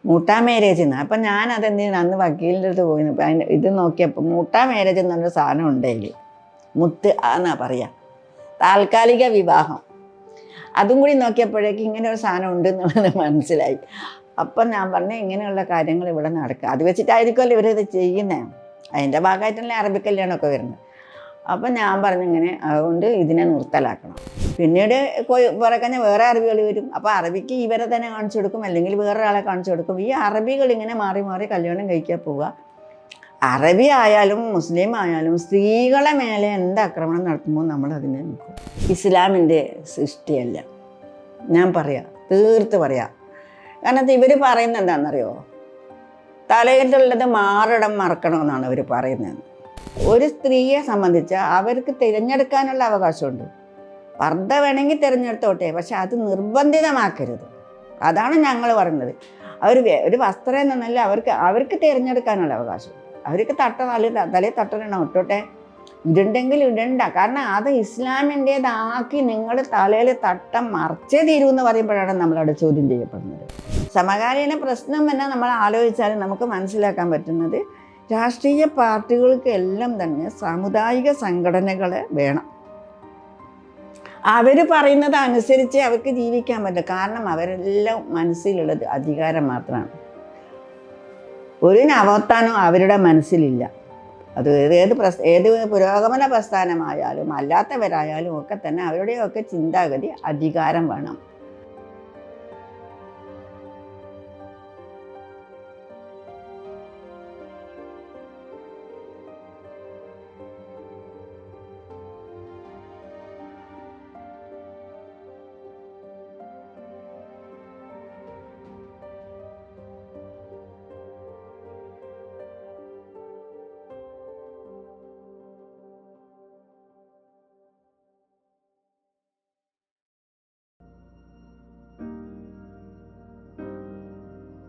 മൂട്ടാ marriage എന്ന്. അപ്പം ഞാൻ അതെന്തിനാണ് അന്ന് വക്കീലിൻ്റെ അടുത്ത് പോയി അതിന് ഇത് നോക്കിയപ്പോൾ മൂട്ടാ മാരേജ് എന്നൊരു സാധനം ഉണ്ടെങ്കിൽ മുത്ത് എന്നാ പറയുക, താൽക്കാലിക വിവാഹം. അതും കൂടി നോക്കിയപ്പോഴേക്കും ഇങ്ങനെ ഒരു സാധനം ഉണ്ട് എന്നുള്ളത് മനസ്സിലായി. അപ്പം ഞാൻ പറഞ്ഞു ഇങ്ങനെയുള്ള കാര്യങ്ങൾ ഇവിടെ നടക്കുക, അത് വെച്ചിട്ടായിരിക്കുമല്ലോ ഇവരിത് ചെയ്യുന്നത്, അതിൻ്റെ ഭാഗമായിട്ടല്ലേ അറബി കല്യാണമൊക്കെ വരുന്നത്. അപ്പം ഞാൻ പറഞ്ഞു ഇങ്ങനെ, അതുകൊണ്ട് ഇതിനെ നിർത്തലാക്കണം. പിന്നീട് പുറക്കഞ്ഞ വേറെ അറബികൾ വരും. അപ്പോൾ അറബിക്ക് ഇവരെ തന്നെ കാണിച്ചു കൊടുക്കും, അല്ലെങ്കിൽ വേറൊരാളെ കാണിച്ചു കൊടുക്കും. ഈ അറബികൾ ഇങ്ങനെ മാറി മാറി കല്യാണം കഴിക്കാൻ പോവുക. അറബി ആയാലും മുസ്ലിം ആയാലും സ്ത്രീകളെ മേലെ എന്ത് ആക്രമണം നടത്തുമ്പോൾ നമ്മളതിനെ നോക്കും. ഇസ്ലാമിൻ്റെ സൃഷ്ടിയല്ല, ഞാൻ പറയാം, തീർത്ത് പറയാം. കാരണം ഇവർ പറയുന്നത് എന്താണെന്നറിയോ, തലയിലുള്ളത് മാറിടം മറക്കണമെന്നാണ് അവർ പറയുന്നത്. ഒരു സ്ത്രീയെ സംബന്ധിച്ച് അവർക്ക് തിരഞ്ഞെടുക്കാനുള്ള അവകാശമുണ്ട്. പർദ്ദ വേണമെങ്കിൽ തിരഞ്ഞെടുത്തോട്ടെ, പക്ഷെ അത് നിർബന്ധിതമാക്കരുത്. അതാണ് ഞങ്ങൾ പറയുന്നത്. ഒരു വസ്ത്രം എന്നല്ല, അവർക്ക് തിരഞ്ഞെടുക്കാനുള്ള അവകാശം. അവർക്ക് തലയിൽ തട്ടണം, ഇട്ടോട്ടെ, ഇടുണ്ടെങ്കിൽ ഇടണ്ട. കാരണം അത് ഇസ്ലാമിൻ്റേതാക്കി നിങ്ങൾ തലയിൽ തട്ടം മറച്ചേ തീരുമെന്ന് പറയുമ്പോഴാണ് നമ്മളവിടെ ചോദ്യം ചെയ്യപ്പെടുന്നത്. സമകാലീന പ്രശ്നം തന്നെ നമ്മൾ ആലോചിച്ചാൽ നമുക്ക് മനസ്സിലാക്കാൻ പറ്റുന്നത്, രാഷ്ട്രീയ പാർട്ടികൾക്ക് എല്ലാം തന്നെ സാമുദായിക സംഘടനകളെ വേണം. അവർ പറയുന്നത് അനുസരിച്ച് അവർക്ക് ജീവിക്കാൻ പറ്റും. കാരണം അവരെല്ലാം മനസ്സിലുള്ളത് അധികാരം മാത്രമാണ്. ഒരു നവോത്ഥാനവും അവരുടെ മനസ്സിലില്ല. അത് ഏത് പുരോഗമന പ്രസ്ഥാനമായാലും അല്ലാത്തവരായാലും ഒക്കെ തന്നെ അവരുടെയൊക്കെ ചിന്താഗതി അധികാരം വേണം.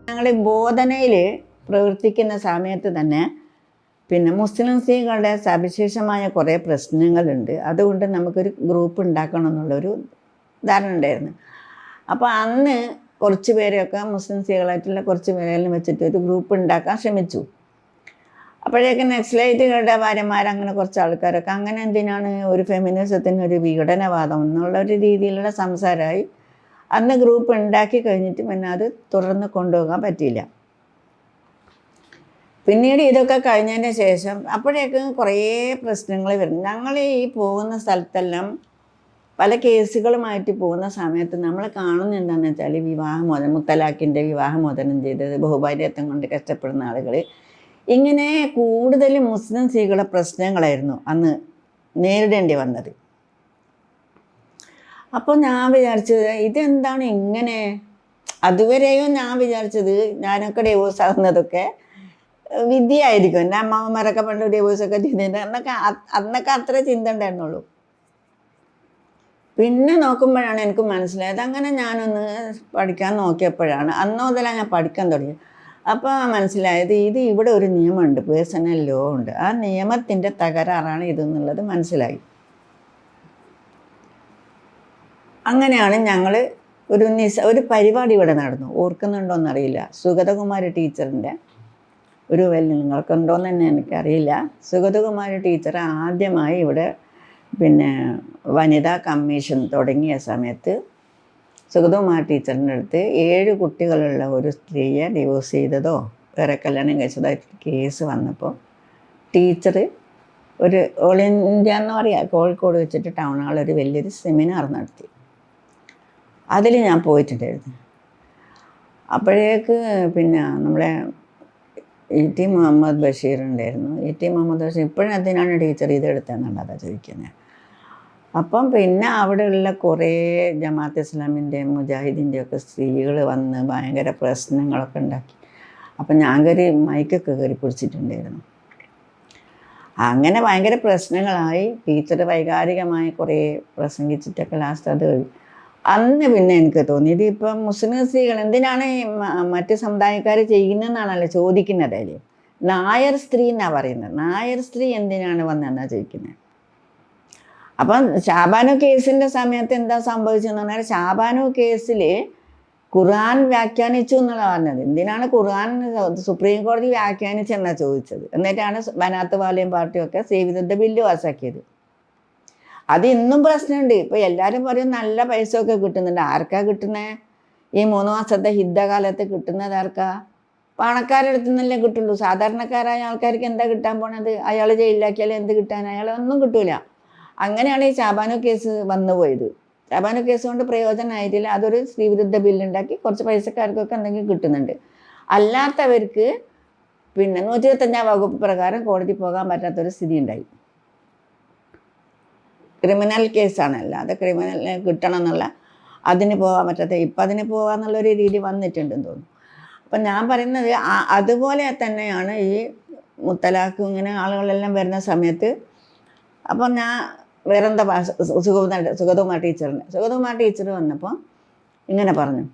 ഞങ്ങൾ ബോധനയിൽ പ്രവർത്തിക്കുന്ന സമയത്ത് തന്നെ മുസ്ലിം സ്ത്രീകളുടെ സവിശേഷമായ കുറേ പ്രശ്നങ്ങളുണ്ട്. അതുകൊണ്ട് നമുക്കൊരു ഗ്രൂപ്പ് ഉണ്ടാക്കണം എന്നുള്ളൊരു ധാരണ ഉണ്ടായിരുന്നു. അപ്പോൾ അന്ന് കുറച്ച് പേരെയൊക്കെ മുസ്ലിം സ്ത്രീകളായിട്ടുള്ള കുറച്ച് പേരെല്ലാം വെച്ചിട്ട് ഒരു ഗ്രൂപ്പ് ഉണ്ടാക്കാൻ ശ്രമിച്ചു. അപ്പോഴേക്കും നക്സലൈറ്റുകളുടെ ഭാര്യമാരങ്ങനെ കുറച്ച് ആൾക്കാരൊക്കെ അങ്ങനെ എന്തിനാണ് ഒരു ഫെമിനിസത്തിന് ഒരു വിഘടനവാദം എന്നുള്ളൊരു രീതിയിലുള്ള സംസാരമായി. അന്ന് ഗ്രൂപ്പ് ഉണ്ടാക്കി കഴിഞ്ഞിട്ട് അത് തുടർന്ന് കൊണ്ടുപോകാൻ പറ്റിയില്ല. പിന്നീട് ഇതൊക്കെ കഴിഞ്ഞതിന് ശേഷം അപ്പോഴേക്കും കുറേ പ്രശ്നങ്ങൾ വരും. ഞങ്ങൾ ഈ പോകുന്ന സ്ഥലത്തെല്ലാം പല കേസുകളുമായിട്ട് പോകുന്ന സമയത്ത് നമ്മൾ കാണുന്ന എന്താണെന്ന് വെച്ചാൽ, വിവാഹമോചനം, മുത്തലാഖിൻ്റെ വിവാഹമോചനം ചെയ്തത്, ബഹുഭാര്യത്വം കൊണ്ട് കഷ്ടപ്പെടുന്ന ആളുകൾ, ഇങ്ങനെ കൂടുതൽ മുസ്ലിം സ്ത്രീകളുടെ പ്രശ്നങ്ങളായിരുന്നു അന്ന് നേരിടേണ്ടി വന്നത്. അപ്പോൾ ഞാൻ വിചാരിച്ചത് ഇതെന്താണ് ഇങ്ങനെ. അതുവരെയും ഞാൻ വിചാരിച്ചത് ഞാനൊക്കെ ഡിവോഴ്സ് ആകുന്നതൊക്കെ വിധിയായിരിക്കും. എൻ്റെ അമ്മാവന്മാരൊക്കെ പണ്ട് ഡിവോഴ്സൊക്കെ ചെയ്തിട്ടുണ്ട് അന്നൊക്കെ അത്ര ചിന്ത ഉണ്ടായിരുന്നുള്ളൂ. പിന്നെ നോക്കുമ്പോഴാണ് എനിക്ക് മനസ്സിലായത്. അങ്ങനെ ഞാനൊന്ന് പഠിക്കാൻ നോക്കിയപ്പോഴാണ്, അന്ന് മുതലാണ് ഞാൻ പഠിക്കാൻ തുടങ്ങിയത്. അപ്പോൾ മനസ്സിലായത് ഇവിടെ ഒരു നിയമമുണ്ട്, പേഴ്സണൽ ലോ ഉണ്ട്. ആ നിയമത്തിൻ്റെ തകരാറാണ് ഇതെന്നുള്ളത് മനസ്സിലായി. അങ്ങനെയാണ് ഞങ്ങൾ ഒരു പരിപാടി ഇവിടെ നടന്നു. ഓർക്കുന്നുണ്ടോയെന്നറിയില്ല. സുഗതകുമാരി ടീച്ചറിൻ്റെ നിങ്ങൾക്കുണ്ടോയെന്ന് തന്നെ എനിക്കറിയില്ല. സുഗതകുമാരി ടീച്ചർ ആദ്യമായി ഇവിടെ വനിതാ കമ്മീഷൻ തുടങ്ങിയ സമയത്ത് സുഗതകുമാരി ടീച്ചറിൻ്റെ അടുത്ത് 7 കുട്ടികളുള്ള ഒരു സ്ത്രീയെ ഡിവോഴ്സ് ചെയ്തതോ വേറെ കല്യാണം കഴിച്ചതായിട്ട് കേസ് വന്നപ്പോൾ ടീച്ചർ ഒരു ഓൾ ഇന്ത്യ എന്ന് പറയുക, കോഴിക്കോട് വെച്ചിട്ട് ടൗൺ ഹാളൊരു വലിയൊരു സെമിനാർ നടത്തി. അതിൽ ഞാൻ പോയിട്ടുണ്ടായിരുന്നു. അപ്പോഴേക്ക് നമ്മളെ E.T. മുഹമ്മദ് ബഷീർ ഉണ്ടായിരുന്നു. E.T. മുഹമ്മദ് ബഷീർ ഇപ്പോഴും എന്തിനാണ് ടീച്ചർ ഇതെടുത്തതെന്നുള്ളതാണ് ചോദിക്കുന്നത്. അപ്പം അവിടെയുള്ള കുറേ ജമാഅത്ത് ഇസ്ലാമിൻ്റെയും മുജാഹിദിൻ്റെയൊക്കെ സ്ത്രീകൾ വന്ന് ഭയങ്കര പ്രശ്നങ്ങളൊക്കെ ഉണ്ടാക്കി. അപ്പം ഞാൻ മൈക്കൊക്കെ കയറി പിടിച്ചിട്ടുണ്ടായിരുന്നു. അങ്ങനെ ഭയങ്കര പ്രശ്നങ്ങളായി. ടീച്ചർ വൈകാരികമായി കുറേ പ്രസംഗിച്ചിട്ടൊക്കെ ലാസ്റ്റ് അത് അന്ന് എനിക്ക് തോന്നി ഇതിപ്പം മുസ്ലിം സ്ത്രീകൾ എന്തിനാണ് മറ്റ് സമുദായക്കാർ ചെയ്യുന്നതെന്നാണല്ലോ ചോദിക്കുന്നത്. അതിൽ നായർ സ്ത്രീ എന്നാണ് പറയുന്നത്. നായർ സ്ത്രീ എന്തിനാണ് വന്നതെന്നാണ് ചോദിക്കുന്നത്. അപ്പം ഷാബാനു കേസിൻ്റെ സമയത്ത് എന്താ സംഭവിച്ചതെന്ന് പറഞ്ഞാൽ, ഷാബാനു കേസിൽ ഖുർആൻ വ്യാഖ്യാനിച്ചു എന്നുള്ള പറഞ്ഞത്. എന്തിനാണ് ഖുർആൻ സുപ്രീം കോടതി വ്യാഖ്യാനിച്ചെന്നാണ് ചോദിച്ചത്. എന്നിട്ടാണ് ബനാത്ത് വാലിയും പാർട്ടിയൊക്കെ സ്ത്രീവിരുദ്ധ ബില്ല് പാസ്സാക്കിയത്. അത് ഇന്നും പ്രശ്നമുണ്ട്. ഇപ്പോൾ എല്ലാവരും പറയും നല്ല പൈസ ഒക്കെ കിട്ടുന്നുണ്ട്. ആർക്കാ കിട്ടുന്നത്? ഈ 3 മാസത്തെ യുദ്ധകാലത്ത് കിട്ടുന്നത് ആർക്കാ? പണക്കാരുടെ അടുത്ത് നിന്നല്ലേ കിട്ടുള്ളൂ. സാധാരണക്കാരായ ആൾക്കാർക്ക് എന്താ കിട്ടാൻ പോണത്? അയാൾ ജയിലിലാക്കിയാൽ എന്ത് കിട്ടാൻ? അയാളൊന്നും കിട്ടൂല. അങ്ങനെയാണ് ഈ ചാബാനോ കേസ് വന്നുപോയത്. ചാബാനോ കേസ് കൊണ്ട് പ്രയോജനമായിട്ടില്ല. അതൊരു സ്ത്രീവിരുദ്ധ ബില്ലുണ്ടാക്കി കുറച്ച് പൈസക്കാർക്കൊക്കെ എന്തെങ്കിലും കിട്ടുന്നുണ്ട്. അല്ലാത്തവർക്ക് പിന്നെ 125 വകുപ്പ് പ്രകാരം കോടതി പോകാൻ പറ്റാത്തൊരു സ്ഥിതി ഉണ്ടായി. ക്രിമിനൽ കേസാണ്, അല്ലാതെ ക്രിമിനൽ കിട്ടണം എന്നുള്ള അതിന് പോകാൻ പറ്റാത്ത, ഇപ്പം അതിന് പോകാമെന്നുള്ളൊരു രീതി വന്നിട്ടുണ്ടെന്ന് തോന്നുന്നു. അപ്പം ഞാൻ പറയുന്നത് അതുപോലെ തന്നെയാണ് ഈ മുത്തലാഖ് ഇങ്ങനെ ആളുകളെല്ലാം വരുന്ന സമയത്ത്. അപ്പം ഞാൻ വേറെന്താ സുഗതകുമാർ ടീച്ചർ വന്നപ്പോൾ ഇങ്ങനെ പറഞ്ഞു.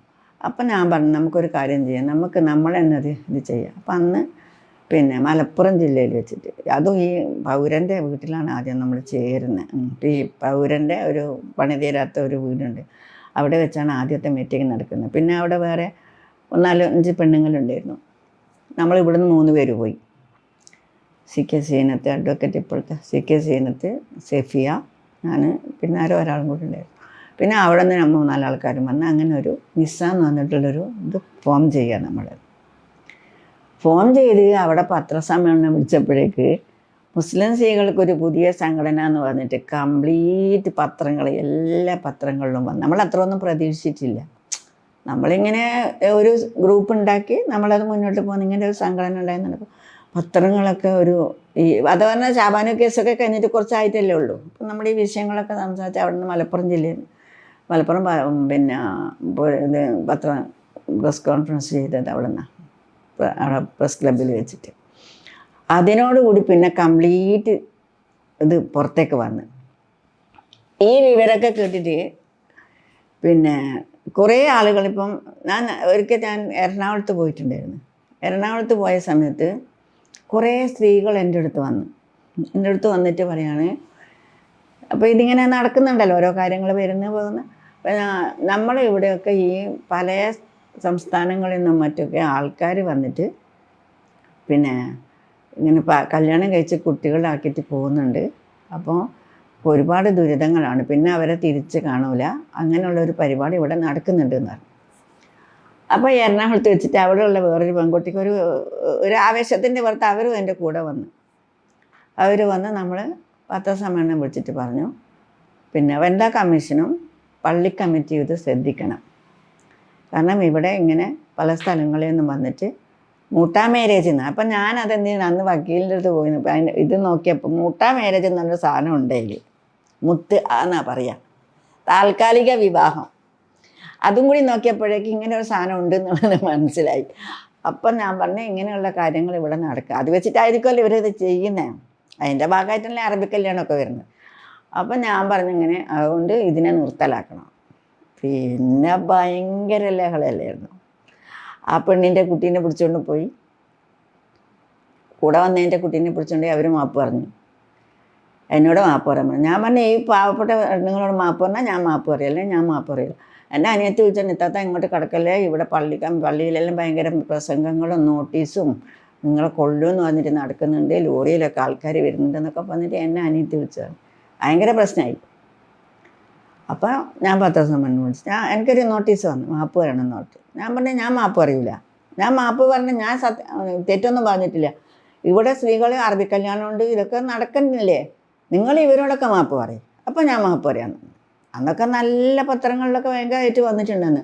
അപ്പം ഞാൻ പറഞ്ഞു നമുക്ക് കാര്യം ചെയ്യാം, നമുക്ക് നമ്മളെന്നത് ഇത് ചെയ്യാം. അപ്പം അന്ന് പിന്നെ മലപ്പുറം ജില്ലയിൽ വെച്ചിട്ട്, അതും ഈ പൗരൻ്റെ വീട്ടിലാണ് ആദ്യം നമ്മൾ ചേരുന്നത്. ഈ പൗരൻ്റെ ഒരു പണി തീരാത്ത ഒരു വീടുണ്ട്, അവിടെ വെച്ചാണ് ആദ്യത്തെ മീറ്റിംഗ് നടക്കുന്നത്. പിന്നെ അവിടെ വേറെ 4-5 പെണ്ണുങ്ങളുണ്ടായിരുന്നു. നമ്മളിവിടുന്ന് 3 പേര് പോയി. CK സീനത്ത്, അഡ്വക്കേറ്റ് ഇപ്പോഴത്തെ CK സീനത്ത്, സെഫിയ, ഞാൻ, പിന്നെ ആരോ ഒരാളും കൂടി ഉണ്ടായിരുന്നു. പിന്നെ അവിടെ നിന്ന് 3-4 ആൾക്കാരും വന്ന് അങ്ങനെ ഒരു നിസ്സ എന്ന് പറഞ്ഞിട്ടുള്ളൊരു ഇത് ഫോം ചെയ്യുക. നമ്മൾ ഫോം ചെയ്ത് അവിടെ പത്രസമ്മേളനം വിളിച്ചപ്പോഴേക്ക് മുസ്ലിം സ്ത്രീകൾക്കൊരു പുതിയ സംഘടന എന്ന് പറഞ്ഞിട്ട് കംപ്ലീറ്റ് പത്രങ്ങൾ, എല്ലാ പത്രങ്ങളിലും വന്നു. നമ്മൾ അത്രയൊന്നും പ്രതീക്ഷിച്ചിട്ടില്ല. നമ്മളിങ്ങനെ ഒരു ഗ്രൂപ്പ് ഉണ്ടാക്കി നമ്മളത് മുന്നോട്ട് പോകുന്ന ഇങ്ങനെ ഒരു സംഘടന ഉണ്ടായിരുന്നപ്പോൾ പത്രങ്ങളൊക്കെ അത് പറഞ്ഞാൽ ചാബാനോ കേസൊക്കെ കഴിഞ്ഞിട്ട് കുറച്ചായിട്ടല്ലേ ഉള്ളൂ. അപ്പം നമ്മുടെ ഈ വിഷയങ്ങളൊക്കെ സംസാരിച്ച് അവിടെ നിന്ന് മലപ്പുറം പിന്നെ ഇത് പ്രസ് കോൺഫറൻസ് ചെയ്തത് അവിടെ പ്രസ് ക്ലബ്ബിൽ വെച്ചിട്ട്. അതിനോടുകൂടി പിന്നെ കംപ്ലീറ്റ് ഇത് പുറത്തേക്ക് വന്ന് ഈ വിവരമൊക്കെ കേട്ടിട്ട് പിന്നെ കുറേ ആളുകളിപ്പം ഞാൻ എറണാകുളത്ത് പോയിട്ടുണ്ടായിരുന്നു. എറണാകുളത്ത് പോയ സമയത്ത് കുറേ സ്ത്രീകൾ എൻ്റെ അടുത്ത് വന്നിട്ട് പറയാണ്, അപ്പോൾ ഇതിങ്ങനെ നടക്കുന്നുണ്ടല്ലോ ഓരോ കാര്യങ്ങൾ വരുന്ന പോകുന്ന. നമ്മളിവിടെയൊക്കെ ഈ പല സംസ്ഥാനങ്ങളിൽ നിന്നും മറ്റൊക്കെ ആൾക്കാർ വന്നിട്ട് പിന്നെ ഇങ്ങനെ കല്യാണം കഴിച്ച് കുട്ടികളാക്കിയിട്ട് പോകുന്നുണ്ട്. അപ്പോൾ ഒരുപാട് ദുരിതങ്ങളാണ്, പിന്നെ അവരെ തിരിച്ച് കാണൂല, അങ്ങനെയുള്ളൊരു പരിപാടി ഇവിടെ നടക്കുന്നുണ്ട് എന്ന് പറഞ്ഞു. അപ്പോൾ എറണാകുളത്ത് വെച്ചിട്ട് അവിടെയുള്ള വേറൊരു പെൺകുട്ടിക്ക് ഒരു ആവേശത്തിൻ്റെ പുറത്ത് അവരും എൻ്റെ കൂടെ വന്ന് നമ്മൾ പത്രസമ്മേളനം വിളിച്ചിട്ട് പറഞ്ഞു, പിന്നെ വനിതാ കമ്മീഷനും പള്ളി കമ്മിറ്റിയും ഇത് ശ്രദ്ധിക്കണം. കാരണം ഇവിടെ ഇങ്ങനെ പല സ്ഥലങ്ങളിൽ നിന്നും വന്നിട്ട് മൂട്ടാ മാരേജ് എന്നാണ്. അപ്പം ഞാനതെന്തിനാണ് അന്ന് വക്കീലിൻ്റെ അടുത്ത് പോയി. അതിന് ഇത് നോക്കിയപ്പോൾ മൂട്ടാ മാരേജ് എന്നൊരു സാധനം ഉണ്ടെങ്കിൽ മുത്ത് എന്നാ പറയുക, താൽക്കാലിക വിവാഹം. അതും കൂടി നോക്കിയപ്പോഴേക്ക് ഇങ്ങനെ ഒരു സാധനം ഉണ്ട് എന്നുള്ളത് മനസ്സിലായി. അപ്പം ഞാൻ പറഞ്ഞു ഇങ്ങനെയുള്ള കാര്യങ്ങൾ ഇവിടെ നടക്കുക, അത് വെച്ചിട്ടായിരിക്കുമല്ലോ ഇവരിത് ചെയ്യുന്നത്. അതിൻ്റെ ഭാഗമായിട്ടല്ലേ അറബി കല്യാണമൊക്കെ വരുന്നത്. അപ്പം ഞാൻ പറഞ്ഞു ഇങ്ങനെ, അതുകൊണ്ട് ഇതിനെ നിർത്തലാക്കണം. പിന്നെ ഭയങ്കര ലഹളയല്ലായിരുന്നു. ആ പെണ്ണിൻ്റെ കുട്ടീനെ പിടിച്ചുകൊണ്ട് പോയി, കൂടെ വന്നതിൻ്റെ കുട്ടീനെ പിടിച്ചുകൊണ്ട് അവർ മാപ്പ് പറഞ്ഞു. എന്നോട് മാപ്പ് പറയാൻ പറഞ്ഞു. ഞാൻ പറഞ്ഞു ഈ പാവപ്പെട്ട നിങ്ങളോട് മാപ്പ് പറഞ്ഞാൽ ഞാൻ മാപ്പ് പറയല്ലേ, ഞാൻ മാപ്പ് പറയില്ല. എൻ്റെ അനിയത്തി വിളിച്ചാൽ ഇത്താത്ത ഇങ്ങോട്ട് കിടക്കല്ലേ, ഇവിടെ പള്ളിയിലെല്ലാം ഭയങ്കര പ്രസംഗങ്ങളും നോട്ടീസും നിങ്ങളെ കൊള്ളുമെന്ന് പറഞ്ഞിട്ട് നടക്കുന്നുണ്ട്, ലോറിയിലൊക്കെ ആൾക്കാർ വരുന്നുണ്ടെന്നൊക്കെ പറഞ്ഞിട്ട് എന്നെ അനിയത്തി വിളിച്ചതാണ്. ഭയങ്കര പ്രശ്നമായി. അപ്പോൾ ഞാൻ പത്രസമ്മേളനം വിളിച്ചു. എനിക്കൊരു നോട്ടീസ് വന്നു, മാപ്പ് പറയണം നോട്ട്. ഞാൻ പറഞ്ഞു ഞാൻ മാപ്പ് പറയൂല. ഞാൻ മാപ്പ് പറഞ്ഞ് ഞാൻ തെറ്റൊന്നും പറഞ്ഞിട്ടില്ല. ഇവിടെ സ്ത്രീകൾ അറബി കല്യാണമുണ്ട്, ഇതൊക്കെ നടക്കുന്നില്ലേ, നിങ്ങൾ ഇവരോടൊക്കെ മാപ്പ് പറയും. അപ്പോൾ ഞാൻ മാപ്പ് പറയാമെന്ന്. അന്നൊക്കെ നല്ല പത്രങ്ങളിലൊക്കെ ഭയങ്കരമായിട്ട് വന്നിട്ടുണ്ടെന്ന്.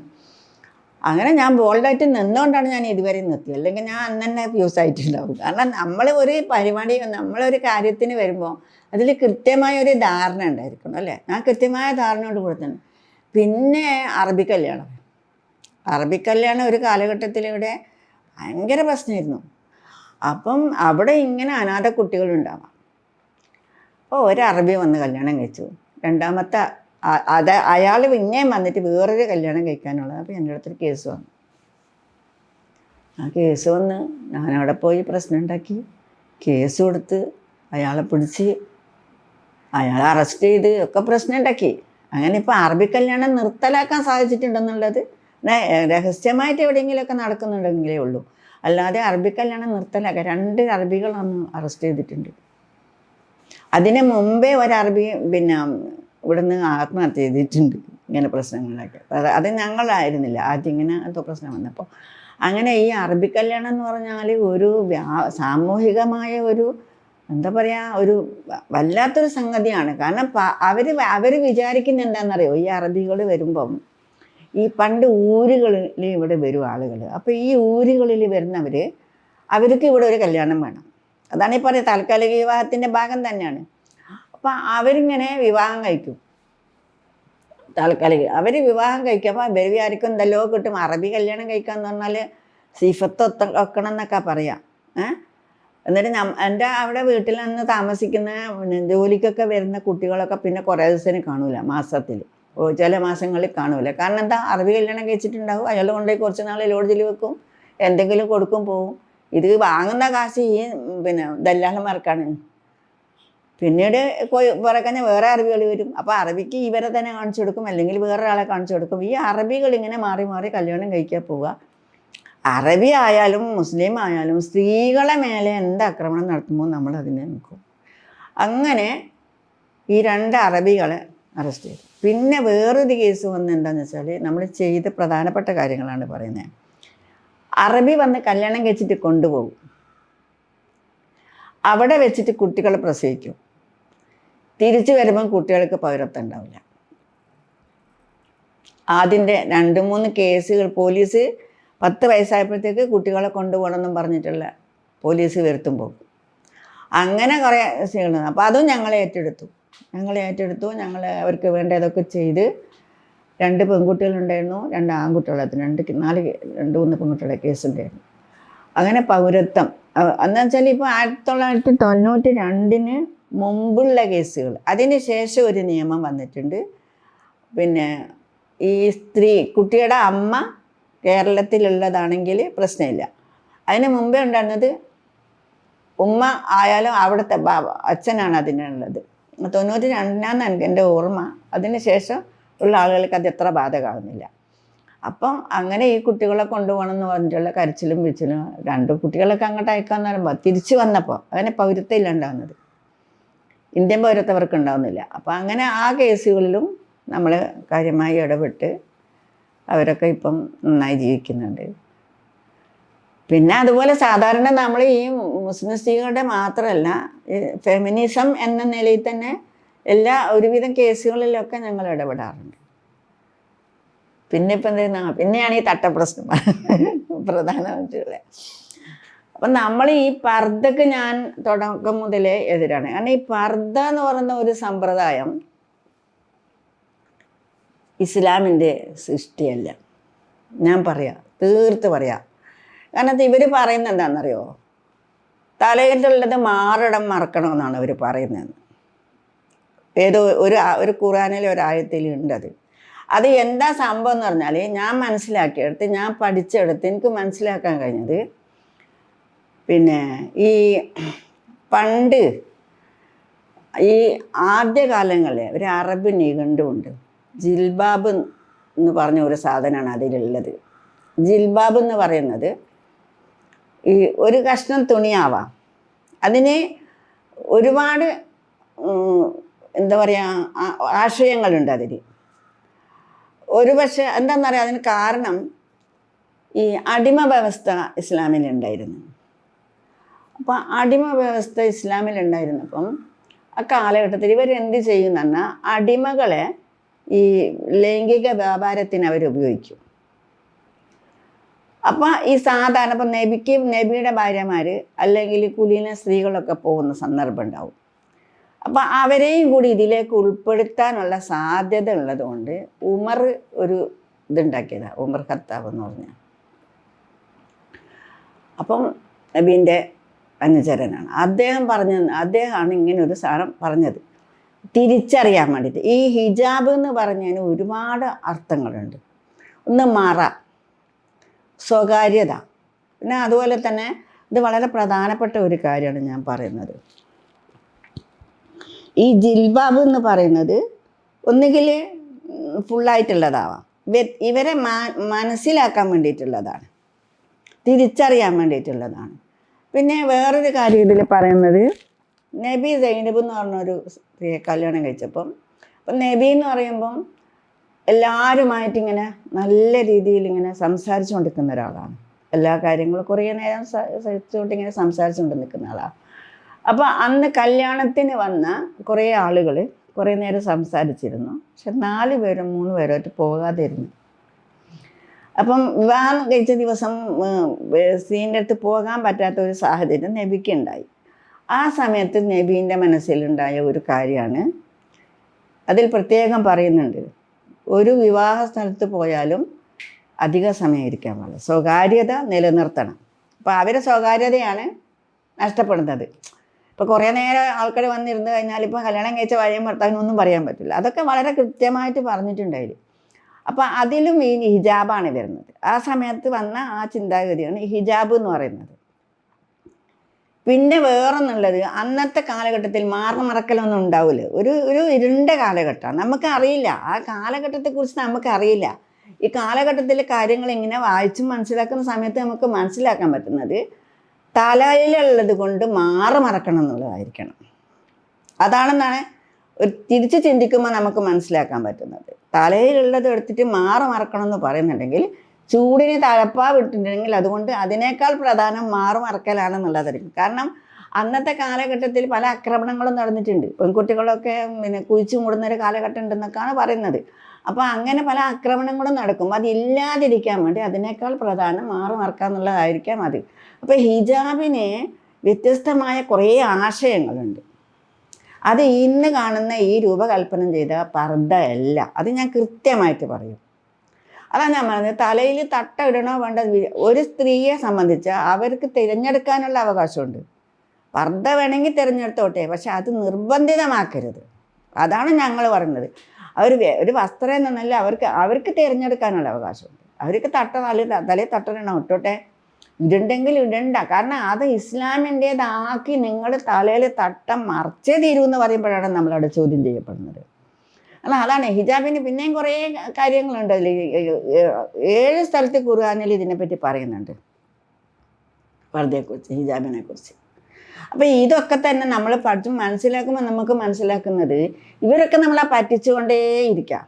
അങ്ങനെ ഞാൻ ബോൾഡായിട്ട് നിന്നുകൊണ്ടാണ് ഞാൻ ഇതുവരെ നിർത്തിയത്. അല്ലെങ്കിൽ ഞാൻ അന്ന് തന്നെ ഫ്യൂസായിട്ടുണ്ടാവും. കാരണം നമ്മൾ ഒരു പരിപാടി, നമ്മളൊരു കാര്യത്തിന് വരുമ്പോൾ അതിൽ കൃത്യമായ ഒരു ധാരണ ഉണ്ടായിരിക്കണം അല്ലേ. ഞാൻ കൃത്യമായ ധാരണയോട് കൂടെ തന്നെ. പിന്നെ അറബിക്കല്യാണം ഒരു കാലഘട്ടത്തിലൂടെ ഭയങ്കര പ്രശ്നമായിരുന്നു. അപ്പം അവിടെ ഇങ്ങനെ അനാഥ കുട്ടികളുണ്ടാവാം. അപ്പോൾ ഒരു അറബി വന്ന് കല്യാണം കഴിച്ചു, രണ്ടാമത്തെ അയാൾ പിന്നെയും വന്നിട്ട് വേറൊരു കല്യാണം കഴിക്കാനുള്ളത്. അപ്പോൾ എൻ്റെ അടുത്തൊരു കേസ് വന്നു. ആ കേസ് വന്ന് ഞാനവിടെ പോയി പ്രശ്നം ഉണ്ടാക്കി, കേസ് കൊടുത്ത് അയാളെ പിടിച്ച് അയാളെ അറസ്റ്റ് ചെയ്ത് ഒക്കെ പ്രശ്നം ഉണ്ടാക്കി. അങ്ങനെ ഇപ്പോൾ അറബി കല്യാണം നിർത്തലാക്കാൻ സാധിച്ചിട്ടുണ്ടെന്നുള്ളത് രഹസ്യമായിട്ട് എവിടെയെങ്കിലുമൊക്കെ നടക്കുന്നുണ്ടെങ്കിലേ ഉള്ളൂ. അല്ലാതെ അറബി കല്യാണം നിർത്തലാക്കുക. 2 അറബികളൊന്നും അറസ്റ്റ് ചെയ്തിട്ടുണ്ട്. അതിന് മുമ്പേ ഒരു അറബി പിന്നെ ഇവിടുന്ന് ആത്മഹത്യ ചെയ്തിട്ടുണ്ട് ഇങ്ങനെ പ്രശ്നങ്ങളിലൊക്കെ. അത് ഞങ്ങളായിരുന്നില്ല ആദ്യം ഇങ്ങനെ എന്തോ പ്രശ്നം വന്നപ്പോൾ. അങ്ങനെ ഈ അറബി കല്യാണം എന്ന് പറഞ്ഞാൽ ഒരു സാമൂഹികമായ ഒരു എന്താ പറയുക, ഒരു വല്ലാത്തൊരു സംഗതിയാണ്. കാരണം അവർ വിചാരിക്കുന്ന എന്താണെന്നറിയോ, ഈ അറബികൾ വരുമ്പം ഈ പണ്ട് ഊരുകളിൽ ഇവിടെ വരും ആളുകൾ. അപ്പോൾ ഈ ഊരുകളിൽ വരുന്നവർ അവർക്ക് ഇവിടെ ഒരു കല്യാണം വേണം. അതാണ് ഈ പറയുക, താൽക്കാലിക വിവാഹത്തിൻ്റെ ഭാഗം തന്നെയാണ്. അപ്പം അവരിങ്ങനെ വിവാഹം കഴിക്കും. താൽക്കാലിക അവർ വിവാഹം കഴിക്കുമ്പോൾ ഇവർ വിചാരിക്കും എന്തെല്ലോ കിട്ടും. അറബി കല്യാണം കഴിക്കാന്ന് പറഞ്ഞാൽ സിഫത്ത് വെക്കണം എന്നൊക്കെ പറയാം. എന്നിട്ട് എൻ്റെ അവിടെ വീട്ടിൽ നിന്ന് താമസിക്കുന്ന ജോലിക്കൊക്കെ വരുന്ന കുട്ടികളൊക്കെ പിന്നെ കുറേ ദിവസത്തിന് കാണൂല, മാസത്തിൽ ചില മാസങ്ങളിൽ കാണൂല. കാരണം എന്താ, അറബി കല്യാണം കഴിച്ചിട്ടുണ്ടാവും. അയാൾ കൊണ്ടുപോയി കുറച്ച് നാൾ ലോഡ്ജിൽ വെക്കും, എന്തെങ്കിലും കൊടുക്കും, പോവും. ഇത് വാങ്ങുന്ന കാശ് ഈ പിന്നെ ദല്ലാളന്മാർക്കാണ്. പിന്നീട് പുറക്കന്നെ വേറെ അറബികൾ വരും. അപ്പോൾ അറബിക്ക് ഇവരെ തന്നെ കാണിച്ചു കൊടുക്കും, അല്ലെങ്കിൽ വേറെ ആളെ കാണിച്ചു കൊടുക്കും. ഈ അറബികൾ ഇങ്ങനെ മാറി മാറി കല്യാണം കഴിക്കാൻ പോവുക. അറബി ആയാലും മുസ്ലിം ആയാലും സ്ത്രീകളെ മേലെ എന്ത് ആക്രമണം നടത്തുമ്പോൾ നമ്മൾ അതിനെ നോക്കും. അങ്ങനെ ഈ 2 അറബികളെ അറസ്റ്റ് ചെയ്തു. പിന്നെ വേറൊരു കേസ് വന്ന് എന്താണെന്ന് വെച്ചാൽ, നമ്മൾ ചെയ്ത പ്രധാനപ്പെട്ട കാര്യങ്ങളാണ് പറയുന്നത്. അറബി വന്ന് കല്യാണം കഴിച്ചിട്ട് കൊണ്ടുപോകും, അവിടെ വെച്ചിട്ട് കുട്ടികളെ പ്രസവിക്കും. തിരിച്ചു വരുമ്പം കുട്ടികൾക്ക് പൗരത്വം ഉണ്ടാവില്ല. ആദ്യത്തെ 2-3 കേസുകൾ പോലീസ് 10 വയസ്സായപ്പോഴത്തേക്ക് കുട്ടികളെ കൊണ്ടുപോകണമെന്നും പറഞ്ഞിട്ടുള്ള പോലീസ് വരുത്തുമ്പോൾ അങ്ങനെ കുറേ സ്ത്രീകൾ. അപ്പോൾ അതും ഞങ്ങൾ ഏറ്റെടുത്തു. ഞങ്ങൾ അവർക്ക് വേണ്ടതൊക്കെ ചെയ്ത്. 2 പെൺകുട്ടികളുണ്ടായിരുന്നു, 2 ആൺകുട്ടികളായിരുന്നു, 2-3 പെൺകുട്ടികളുടെ കേസുണ്ടായിരുന്നു. അങ്ങനെ പൗരത്വം എന്ന് വെച്ചാൽ ഇപ്പോൾ 1992 മുമ്പുള്ള കേസുകൾ. അതിന് ശേഷം ഒരു നിയമം വന്നിട്ടുണ്ട്. പിന്നെ ഈ കുട്ടിയുടെ അമ്മ കേരളത്തിലുള്ളതാണെങ്കിൽ പ്രശ്നമില്ല. അതിന് മുമ്പേ ഉണ്ടായിരുന്നത് ഉമ്മ ആയാലും അവിടുത്തെ അച്ഛനാണ് അതിനുള്ളത്. 92 എൻ്റെ ഓർമ്മ. അതിന് ശേഷം ഉള്ള ആളുകൾക്ക് അത് എത്ര ബാധകമാകുന്നില്ല. അപ്പം അങ്ങനെ ഈ കുട്ടികളെ കൊണ്ടുപോകണം എന്ന് പറഞ്ഞിട്ടുള്ള കരച്ചിലും വിച്ചിലും 2 കുട്ടികളൊക്കെ അങ്ങോട്ട് അയക്കാമെന്ന് പറയുമ്പോൾ തിരിച്ചു വന്നപ്പോൾ അങ്ങനെ പൗരത്വം ഇല്ലാണ്ടാവുന്നത്, ഇന്ത്യൻ പൗരത്വം അവർക്ക് ഉണ്ടാവുന്നില്ല. അപ്പോൾ അങ്ങനെ ആ കേസുകളിലും നമ്മൾ കാര്യമായി ഇടപെട്ട് അവരൊക്കെ ഇപ്പം നന്നായി ജീവിക്കുന്നുണ്ട്. പിന്നെ അതുപോലെ സാധാരണ നമ്മൾ ഈ മുസ്ലിം സ്ത്രീകളുടെ മാത്രമല്ല, ഫെമിനിസം എന്ന നിലയിൽ തന്നെ ഒരുവിധം കേസുകളിലൊക്കെ ഞങ്ങൾ ഇടപെടാറുണ്ട്. പിന്നെ ഇപ്പം പിന്നെയാണ് ഈ തട്ടപ്രശ്നം പ്രധാനമായിട്ടുള്ളത്. അപ്പം നമ്മൾ ഈ പർദ്ദക്ക് ഞാൻ തുടക്കം മുതലേ എതിരാണ്. കാരണം ഈ പർദ്ദ എന്ന് പറയുന്ന ഒരു സമ്പ്രദായം ഇസ്ലാമിൻ്റെ സൃഷ്ടിയല്ല. ഞാൻ തീർത്ത് പറയാം. കാരണം ഇവർ പറയുന്നത് എന്താണെന്നറിയോ, തലയിലുള്ളത് മാറിടം മറക്കണമെന്നാണ് അവർ പറയുന്നത്. ഏതോ ഒരു ഖുർആനിലെ ഒരായത്തിൽ ഉണ്ടത്. അത് എന്താ സംഭവം എന്ന് പറഞ്ഞാൽ, ഞാൻ മനസ്സിലാക്കിയെടുത്ത്, ഞാൻ പഠിച്ചെടുത്ത് എനിക്ക് മനസ്സിലാക്കാൻ കഴിഞ്ഞത്, പിന്നെ ഈ പണ്ട് ഈ ആദ്യകാലങ്ങളിൽ ഒരു അറബ് നിഘണ്ടുണ്ട്. ജിൽബാബ് എന്ന് പറഞ്ഞ ഒരു സാധനമാണ് അതിലുള്ളത്. ജിൽബാബ് എന്ന് പറയുന്നത് ഈ ഒരു കഷ്ണം തുണിയാവാം. അതിന് ഒരുപാട് എന്താ പറയുക ആശയങ്ങളുണ്ട് അതിൽ. പക്ഷേ എന്താണെന്നറിയാം, അതിന് കാരണം ഈ അടിമ വ്യവസ്ഥ ഇസ്ലാമിലുണ്ടായിരുന്നു. അപ്പം അടിമ വ്യവസ്ഥ ഇസ്ലാമിലുണ്ടായിരുന്നപ്പം ആ കാലഘട്ടത്തിൽ ഇവരെന്ത് ചെയ്യുമെന്ന് പറഞ്ഞാൽ, അടിമകളെ ഈ ലൈംഗിക വ്യാപാരത്തിന് അവരുപയോഗിക്കും. അപ്പം ഈ സാധാരണ ഇപ്പം നബിയുടെ ഭാര്യമാർ അല്ലെങ്കിൽ കുലീന സ്ത്രീകളൊക്കെ പോകുന്ന സന്ദർഭം ഉണ്ടാവും. അപ്പം അവരെയും കൂടി ഇതിലേക്ക് ഉൾപ്പെടുത്താനുള്ള സാധ്യത ഉള്ളതുകൊണ്ട് ഉമർ ഒരു ഇതുണ്ടാക്കിയതാണ്, ഉമർ ഖത്താബ് എന്ന് പറഞ്ഞാൽ. അപ്പം നബീൻ്റെ അനുചരനാണ് അദ്ദേഹമാണ് ഇങ്ങനെ ഒരു സാധനം പറഞ്ഞത്, തിരിച്ചറിയാൻ വേണ്ടിയിട്ട്. ഈ ഹിജാബ് എന്ന് പറഞ്ഞതിന് ഒരുപാട് അർത്ഥങ്ങളുണ്ട്. ഒന്ന് മറ, സ്വകാര്യത. പിന്നെ അതുപോലെ തന്നെ ഇത് വളരെ പ്രധാനപ്പെട്ട ഒരു കാര്യമാണ് ഞാൻ പറയുന്നത്. ഈ ജിൽബാബ് എന്ന് പറയുന്നത് ഒന്നുകിൽ ഫുള്ളായിട്ടുള്ളതാവാം, ഇവരെ മനസ്സിലാക്കാൻ വേണ്ടിയിട്ടുള്ളതാണ്, തിരിച്ചറിയാൻ വേണ്ടിയിട്ടുള്ളതാണ്. പിന്നെ വേറൊരു കാര്യം ഇതിൽ പറയുന്നത്, നബി സൈനബ് എന്ന് പറഞ്ഞൊരു സ്ത്രീയെ കല്യാണം കഴിച്ചപ്പം, അപ്പം നബി എന്ന് പറയുമ്പം എല്ലാവരുമായിട്ടിങ്ങനെ നല്ല രീതിയിൽ ഇങ്ങനെ സംസാരിച്ചു കൊണ്ടിരിക്കുന്ന ഒരാളാണ്. എല്ലാ കാര്യങ്ങളും കുറേ നേരം സഹിച്ചുകൊണ്ട് ഇങ്ങനെ സംസാരിച്ചുകൊണ്ട് നിൽക്കുന്ന ആളാണ്. അപ്പോൾ അന്ന് കല്യാണത്തിന് വന്ന കുറേ ആളുകൾ കുറേ നേരം സംസാരിച്ചിരുന്നു. പക്ഷെ 4 പേരും 3 പേരുമായിട്ട് പോകാതെ ഇരുന്നു. അപ്പം വിവാഹം കഴിച്ച ദിവസം സ്ത്രീൻ്റെ അടുത്ത് പോകാൻ പറ്റാത്ത ഒരു സാഹചര്യം നബിക്കുണ്ടായി. ആ സമയത്ത് നബീൻ്റെ മനസ്സിലുണ്ടായ ഒരു കാര്യമാണ്, അതിൽ പ്രത്യേകം പറയുന്നുണ്ട്, ഒരു വിവാഹ സ്ഥലത്ത് പോയാലും അധിക സമയം ഇരിക്കാൻ പാടില്ല, സ്വകാര്യത നിലനിർത്തണം. അപ്പോൾ അവരുടെ സ്വകാര്യതയാണ് നഷ്ടപ്പെടുന്നത്. ഇപ്പോൾ കുറേ നേരം ആൾക്കാർ വന്നിരുന്ന് കഴിഞ്ഞാൽ ഇപ്പോൾ കല്യാണം കഴിച്ച ഭാര്യയും ഭർത്താവിനൊന്നും പറയാൻ പറ്റില്ല. അതൊക്കെ വളരെ കൃത്യമായിട്ട് പറഞ്ഞിട്ടുണ്ടായില്ല. അപ്പോൾ അതിലും ഈ ഹിജാബാണ് വരുന്നത്. ആ സമയത്ത് വന്ന ആ ചിന്താഗതിയാണ് ഈ ഹിജാബ് എന്ന് പറയുന്നത്. പിന്നെ വേറൊന്നുള്ളത്, അന്നത്തെ കാലഘട്ടത്തിൽ മറക്കലൊന്നും ഉണ്ടാവില്ല. ഒരു ഇരുണ്ട കാലഘട്ടമാണ്, നമുക്കറിയില്ല. ആ കാലഘട്ടത്തെക്കുറിച്ച് നമുക്കറിയില്ല. ഈ കാലഘട്ടത്തിലെ കാര്യങ്ങൾ ഇങ്ങനെ വായിച്ചും മനസ്സിലാക്കുന്ന സമയത്ത് നമുക്ക് മനസ്സിലാക്കാൻ പറ്റുന്നത്, തലയിലുള്ളത് കൊണ്ട് മറക്കണം എന്നുള്ളതായിരിക്കണം. അതാണെന്നാണ് തിരിച്ച് ചിന്തിക്കുമ്പോൾ നമുക്ക് മനസ്സിലാക്കാൻ പറ്റുന്നത്. തലയിലുള്ളത് എടുത്തിട്ട് മറക്കണം എന്ന് പറയുന്നുണ്ടെങ്കിൽ, ചൂടിന് തഴപ്പാ വിട്ടിട്ടുണ്ടെങ്കിൽ അതുകൊണ്ട് അതിനേക്കാൾ പ്രധാനം മറക്കലാണെന്നുള്ളതായിരിക്കും. കാരണം അന്നത്തെ കാലഘട്ടത്തിൽ പല ആക്രമണങ്ങളും നടന്നിട്ടുണ്ട്. പെൺകുട്ടികളൊക്കെ കുഴിച്ചു മൂടുന്നൊരു കാലഘട്ടം ഉണ്ടെന്നൊക്കെയാണ് പറയുന്നത്. അപ്പോൾ അങ്ങനെ പല ആക്രമണങ്ങളും നടക്കും. അതില്ലാതിരിക്കാൻ വേണ്ടി അതിനേക്കാൾ പ്രധാനം മറക്കാന്നുള്ളതായിരിക്കാം അത്. അപ്പോൾ ഹിജാബിന് വ്യത്യസ്തമായ കുറേ ആശയങ്ങളുണ്ട്. അത് ഇന്ന് കാണുന്ന ഈ രൂപകൽപ്പന ചെയ്ത പർദ്ദ അല്ല. അത് ഞാൻ കൃത്യമായിട്ട് പറയും. അതാണ് ഞാൻ പറഞ്ഞത്, തലയിൽ തട്ട ഇടണോ വേണ്ട. ഒരു സ്ത്രീയെ സംബന്ധിച്ച് അവർക്ക് തിരഞ്ഞെടുക്കാനുള്ള അവകാശമുണ്ട്. പർദ്ദ വേണമെങ്കിൽ തിരഞ്ഞെടുത്തോട്ടെ, പക്ഷെ അത് നിർബന്ധിതമാക്കരുത്. അതാണ് ഞങ്ങൾ പറയുന്നത്. ഒരു വസ്ത്രം എന്നല്ല, അവർക്ക് തിരഞ്ഞെടുക്കാനുള്ള അവകാശമുണ്ട്. അവർക്ക് തലയിൽ തട്ടണം, ഇട്ടോട്ടെ. ഇടുണ്ടെങ്കിൽ ഇടണ്ട. കാരണം അത് ഇസ്ലാമിൻ്റേതാക്കി നിങ്ങൾ തലയിൽ തട്ടം മറച്ചേ തീരുമെന്ന് പറയുമ്പോഴാണ് നമ്മളവിടെ ചോദ്യം ചെയ്യപ്പെടുന്നത്. അതാണ് ഹിജാബിന് പിന്നെയും കുറേ കാര്യങ്ങളുണ്ട്. അതിൽ 7 സ്ഥലത്ത് ഖുർആനിൽ ഇതിനെപ്പറ്റി പറയുന്നുണ്ട്, പർദ്ദയെക്കുറിച്ച്, ഹിജാബിനെ കുറിച്ച്. അപ്പോൾ ഇതൊക്കെ തന്നെ നമ്മൾ പഠിച്ച് മനസ്സിലാക്കുമ്പോൾ നമുക്ക് മനസ്സിലാക്കുന്നത്, ഇവരൊക്കെ നമ്മളെ പറ്റിച്ചുകൊണ്ടേയിരിക്കാം.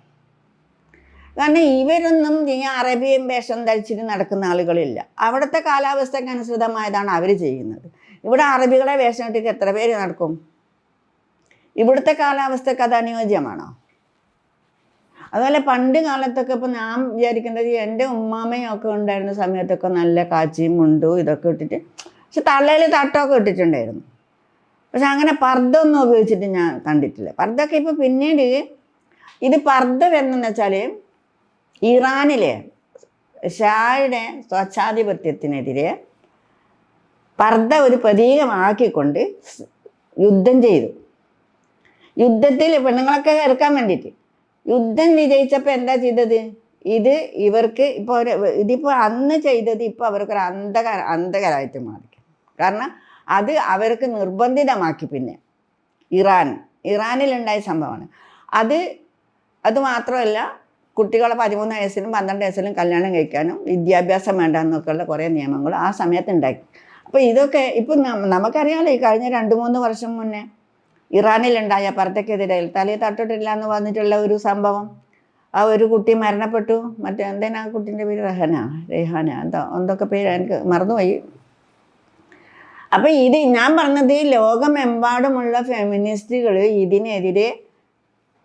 കാരണം ഇവരൊന്നും ഈ അറേബ്യൻ വേഷം ധരിച്ചിട്ട് നടക്കുന്ന ആളുകളില്ല. അവിടുത്തെ കാലാവസ്ഥയ്ക്ക് അനുസൃതമായതാണ് അവർ ചെയ്യുന്നത്. ഇവിടെ അറബികളെ വേഷം ഇട്ടിട്ട് എത്ര പേര് നടക്കും? ഇവിടുത്തെ കാലാവസ്ഥക്ക് അത് അനുയോജ്യമാണോ? അതുപോലെ പണ്ട് കാലത്തൊക്കെ ഇപ്പോൾ ഞാൻ വിചാരിക്കേണ്ടത്, എൻ്റെ ഉമ്മാമയും ഒക്കെ ഉണ്ടായിരുന്ന സമയത്തൊക്കെ നല്ല കാച്ചിയും മുണ്ടും ഇതൊക്കെ ഇട്ടിട്ട്, പക്ഷെ തള്ളയിൽ തട്ടമൊക്കെ ഇട്ടിട്ടുണ്ടായിരുന്നു. പക്ഷെ അങ്ങനെ പർദ്ദ ഒന്നും ഉപയോഗിച്ചിട്ട് ഞാൻ കണ്ടിട്ടില്ല. പർദ്ദയൊക്കെ ഇപ്പോൾ പിന്നീട് ഇത് പർദ്ദ വരുന്നതെന്ന് വെച്ചാൽ, ഇറാനിലെ ഷായുടെ സ്വച്ഛാധിപത്യത്തിനെതിരെ പർദ്ദ ഒരു പ്രതീകമാക്കിക്കൊണ്ട് യുദ്ധം ചെയ്തു. യുദ്ധത്തിൽ പെണ്ണുങ്ങളൊക്കെ ഇറക്കാൻ വേണ്ടിയിട്ട് യുദ്ധം വിജയിച്ചപ്പോൾ എന്താ ചെയ്തത്? ഇവർക്ക് ഇതിപ്പോൾ അന്ന് ചെയ്തത് ഇപ്പോൾ അവർക്കൊരു അന്ധകരായിട്ട് മാറി. കാരണം അത് അവർക്ക് നിർബന്ധിതമാക്കി. പിന്നെ ഇറാനിലുണ്ടായ സംഭവമാണ് അത് മാത്രമല്ല, കുട്ടികളെ 13 വയസ്സിലും 12 വയസ്സിലും കല്യാണം കഴിക്കാനും വിദ്യാഭ്യാസം വേണ്ടെന്നൊക്കെയുള്ള കുറേ നിയമങ്ങൾ ആ സമയത്ത് ഉണ്ടാക്കി. അപ്പോൾ ഇതൊക്കെ ഇപ്പം നമുക്കറിയാമല്ലോ, ഈ കഴിഞ്ഞ 2-3 വർഷം മുന്നേ ഇറാനിലുണ്ടായ പർദ്ദക്കെതിരെ തലയിൽ തട്ടിട്ടില്ല എന്ന് വന്നിട്ടുള്ള ഒരു സംഭവം. ആ ഒരു കുട്ടി മരണപ്പെട്ടു. എന്തിനാ കുട്ടീൻ്റെ പേര്? റെഹാന എന്തൊക്കെ പേര് എനിക്ക് മറന്നുപോയി. അപ്പം ഞാൻ പറഞ്ഞത്, ലോകമെമ്പാടുമുള്ള ഫെമിനിസ്റ്റുകൾ ഇതിനെതിരെ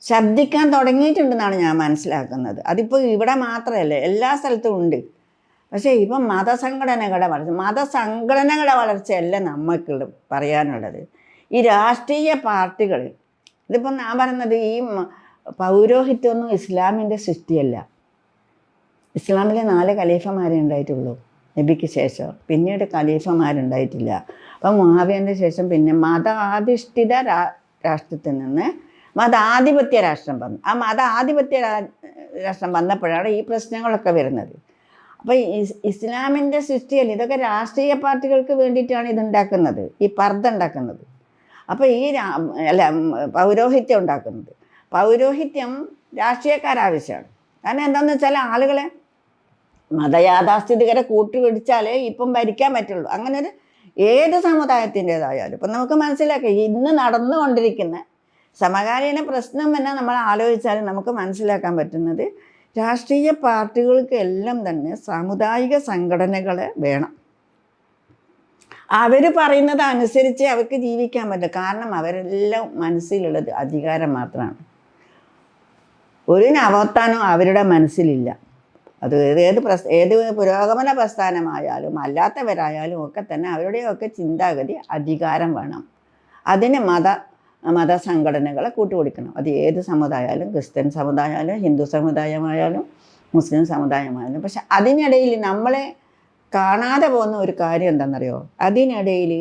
ശബ്ദിക്കാൻ തുടങ്ങിയിട്ടുണ്ടെന്നാണ് ഞാൻ മനസ്സിലാക്കുന്നത്. അതിപ്പോൾ ഇവിടെ മാത്രമല്ല, എല്ലാ സ്ഥലത്തും ഉണ്ട്. പക്ഷേ ഇപ്പം മതസംഘടനകളുടെ വളർച്ചയല്ല നമുക്ക് പറയാനുള്ളത്. ഈ രാഷ്ട്രീയ പാർട്ടികൾ, ഇതിപ്പം ഞാൻ പറയുന്നത്, ഈ പൗരോഹിത്യമൊന്നും ഇസ്ലാമിൻ്റെ സൃഷ്ടിയല്ല. ഇസ്ലാമിലെ 4 ഖലീഫമാരേ ഉണ്ടായിട്ടുള്ളൂ നബിക്ക് ശേഷം. പിന്നീട് ഖലീഫമാരുണ്ടായിട്ടില്ല. അപ്പം മുആവിയൻ്റെ ശേഷം പിന്നെ മതാധിഷ്ഠിത രാഷ്ട്രത്തിൽ നിന്ന് മതാധിപത്യ രാഷ്ട്രം വന്നു. ആ മതാധിപത്യ രാഷ്ട്രം വന്നപ്പോഴാണ് ഈ പ്രശ്നങ്ങളൊക്കെ വരുന്നത്. അപ്പോൾ ഇസ്ലാമിൻ്റെ സൃഷ്ടിയല്ല, ഇതൊക്കെ രാഷ്ട്രീയ പാർട്ടികൾക്ക് വേണ്ടിയിട്ടാണ് ഇതുണ്ടാക്കുന്നത്, ഈ പർദ്ദ ഉണ്ടാക്കുന്നത്. അപ്പോൾ പൗരോഹിത്യം ഉണ്ടാക്കുന്നത്. പൗരോഹിത്യം രാഷ്ട്രീയക്കാരാവശ്യമാണ്. കാരണം എന്താണെന്ന് വെച്ചാൽ ആളുകളെ മതയാഥാസ്ഥിതികരെ കൂട്ടുപിടിച്ചാലേ ഇപ്പം ഭരിക്കാൻ പറ്റുള്ളൂ. അങ്ങനെ ഒരു ഏത് സമുദായത്തിൻ്റെതായാലും ഇപ്പം നമുക്ക് മനസ്സിലാക്കാം ഇന്ന് നടന്നുകൊണ്ടിരിക്കുന്ന സമകാലീന പ്രശ്നം തന്നെ നമ്മൾ ആലോചിച്ചാൽ നമുക്ക് മനസ്സിലാക്കാൻ പറ്റുന്നത് രാഷ്ട്രീയ പാർട്ടികൾക്ക് എല്ലാം തന്നെ സാമുദായിക സംഘടനകളെ വേണം. അവർ പറയുന്നത് അനുസരിച്ച് അവർക്ക് ജീവിക്കാൻ പറ്റും. കാരണം അവരെല്ലാം മനസ്സിലുള്ളത് അധികാരം മാത്രമാണ്. ഒരു നവോത്ഥാനവും അവരുടെ മനസ്സിലില്ല. അത് ഏത് പുരോഗമന പ്രസ്ഥാനമായാലും അല്ലാത്തവരായാലും ഒക്കെ തന്നെ അവരുടെയൊക്കെ ചിന്താഗതി അധികാരം വേണം. അതിന് മതസംഘടനകളെ കൂട്ടുപിടിക്കണം. അത് ഏത് സമുദായമായാലും, ക്രിസ്ത്യൻ സമുദായമായാലും, ഹിന്ദു സമുദായമായാലും, മുസ്ലിം സമുദായമായാലും. പക്ഷെ അതിനിടയിൽ നമ്മളെ കാണാതെ പോകുന്ന ഒരു കാര്യം എന്താണെന്നറിയോ? അതിനിടയിൽ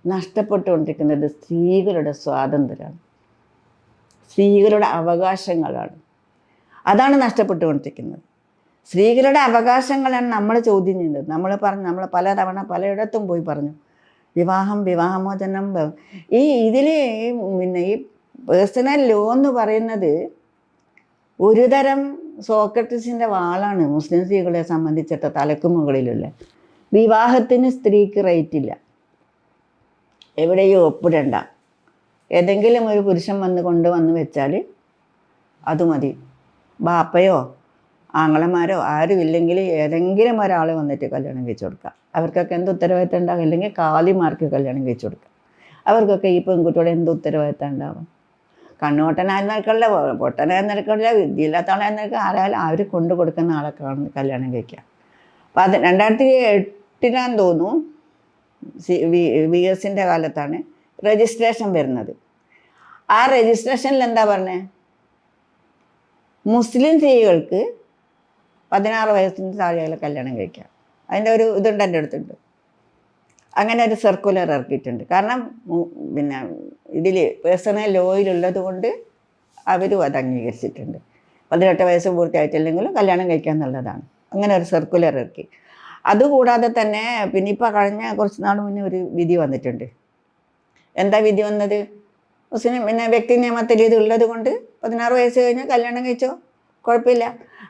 നഷ്ടപ്പെട്ടുകൊണ്ടിരിക്കുന്നത് സ്ത്രീകളുടെ സ്വാതന്ത്ര്യമാണ്, സ്ത്രീകളുടെ അവകാശങ്ങളാണ്. അതാണ് നഷ്ടപ്പെട്ടുകൊണ്ടിരിക്കുന്നത്. സ്ത്രീകളുടെ അവകാശങ്ങളാണ് നമ്മൾ ചോദ്യം ചെയ്യുന്നത്. നമ്മൾ പലതവണ പലയിടത്തും പോയി പറഞ്ഞു വിവാഹമോചനം. ഇതിൽ പിന്നെ ഈ പേഴ്സണൽ ലോ എന്ന് പറയുന്നത് ഒരു തരം സോക്രട്ടീസിൻ്റെ വാളാണ് മുസ്ലിം സ്ത്രീകളെ സംബന്ധിച്ചിട്ട്. തലക്ക് മുകളിലുള്ള വിവാഹത്തിന് സ്ത്രീക്ക് റൈറ്റ് ഇല്ല, എവിടെയും ഒപ്പിടണ്ട. ഏതെങ്കിലും ഒരു പുരുഷൻ കൊണ്ടുവന്ന് വെച്ചാൽ അത് മതി. ബാപ്പയോ ആങ്ങളമാരോ ആരും ഇല്ലെങ്കിൽ ഏതെങ്കിലും ഒരാൾ വന്നിട്ട് കല്യാണം കഴിച്ചു കൊടുക്കുക. അവർക്കൊക്കെ എന്ത് ഉത്തരവാദിത്തം ഉണ്ടാകും? അല്ലെങ്കിൽ കാലിമാർക്ക് കല്യാണം കഴിച്ചു കൊടുക്കുക. അവർക്കൊക്കെ ഈ പെൺകുട്ടിയോട് എന്ത് ഉത്തരവാദിത്തം ഉണ്ടാകും? കണ്ണോട്ടനായ നിൽക്കില്ല, പൊട്ടനായ നിൽക്കില്ല, വിദ്യയില്ലാത്ത നിൽക്കുക, ആരായാലും അവർ കൊണ്ടു കൊടുക്കുന്ന ആളെ കല്യാണം കഴിക്കുക. അപ്പോൾ അത് 2008 തോന്നുന്നു, VS കാലത്താണ് രജിസ്ട്രേഷൻ വരുന്നത്. ആ രജിസ്ട്രേഷനിൽ എന്താ പറഞ്ഞത്? മുസ്ലിം സ്ത്രീകൾക്ക് 16 വയസ്സിന് താഴെയുള്ള കല്യാണം കഴിക്കാം. അതിൻ്റെ ഒരു ഇതുണ്ട്, എൻ്റെ അടുത്തുണ്ട്. അങ്ങനെ ഒരു സർക്കുലർ ഇറക്കിയിട്ടുണ്ട്. കാരണം പിന്നെ ഇതിൽ പേഴ്സണൽ ലോയിലുള്ളത് കൊണ്ട് അവരും അത് അംഗീകരിച്ചിട്ടുണ്ട്. 18 വയസ്സ് പൂർത്തിയായിട്ടില്ലെങ്കിലും കല്യാണം കഴിക്കുക എന്നുള്ളതാണ്. അങ്ങനെ ഒരു സർക്കുലർ ഇറക്കി. അതുകൂടാതെ തന്നെ പിന്നെ ഇപ്പോൾ കഴിഞ്ഞ കുറച്ച് നാൾ മുന്നേ ഒരു വിധി വന്നിട്ടുണ്ട്. എന്താ വിധി വന്നത്? മുസ്ലിം പിന്നെ വ്യക്തി നിയമത്തിൽ ഇത് ഉള്ളത് കൊണ്ട് 16 വയസ്സ് കഴിഞ്ഞാൽ കല്യാണം കഴിച്ചോ, കുഴപ്പമില്ല.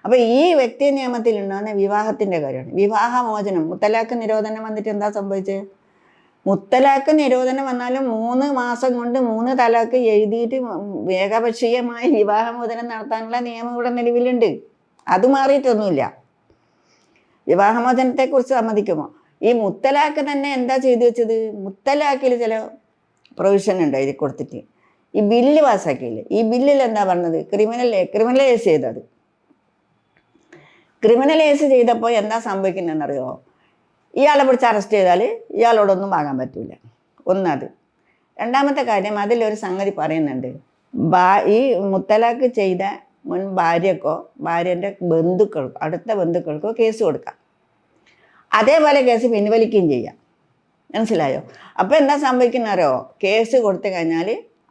അപ്പോൾ ഈ വ്യക്തി നിയമത്തിൽ ഉണ്ടാകുന്ന വിവാഹത്തിൻ്റെ കാര്യമാണ്. വിവാഹമോചനം, മുത്തലാഖ് നിരോധനം വന്നിട്ട് എന്താ സംഭവിച്ചത്? മുത്തലാഖ് നിരോധനം വന്നാലും 3 മാസം കൊണ്ട് 3 തലാഖ് എഴുതിയിട്ട് ഏകപക്ഷീയമായി വിവാഹമോചനം നടത്താനുള്ള നിയമം ഇവിടെ നിലവിലുണ്ട്. അത് മാറിയിട്ടൊന്നുമില്ല. വിവാഹമോചനത്തെക്കുറിച്ച് സമ്മതിക്കുമോ? ഈ മുത്തലാഖ് തന്നെ എന്താ ചെയ്തു വെച്ചത്? മുത്തലാഖിൽ ചില പ്രൊവിഷൻ ഉണ്ട് എഴുതി കൊടുത്തിട്ട്. ഈ ബില്ല് പാസ്സാക്കിയില്ലേ, ഈ ബില്ലിൽ എന്താ പറഞ്ഞത്? ക്രിമിനലൈസ് ചെയ്തത്. ക്രിമിനലൈസ് ചെയ്തപ്പോൾ എന്താ സംഭവിക്കുന്നതെന്നറിയോ? ഇയാളെ പിടിച്ച് അറസ്റ്റ് ചെയ്താൽ ഇയാളോടൊന്നും വാങ്ങാൻ പറ്റില്ല. ഒന്നത്. രണ്ടാമത്തെ കാര്യം, അതിലൊരു സംഗതി പറയുന്നുണ്ട്. ഈ മുത്തലാഖ് ചെയ്ത മുൻ ഭാര്യക്കോ ഭാര്യൻ്റെ ബന്ധുക്കൾക്കോ അടുത്ത ബന്ധുക്കൾക്കോ കേസ് കൊടുക്കാം. അതേപോലെ കേസ് പിൻവലിക്കുകയും ചെയ്യാം. മനസ്സിലായോ? അപ്പോൾ എന്താ സംഭവിക്കുന്നറിയോ? കേസ് കൊടുത്തു കഴിഞ്ഞാൽ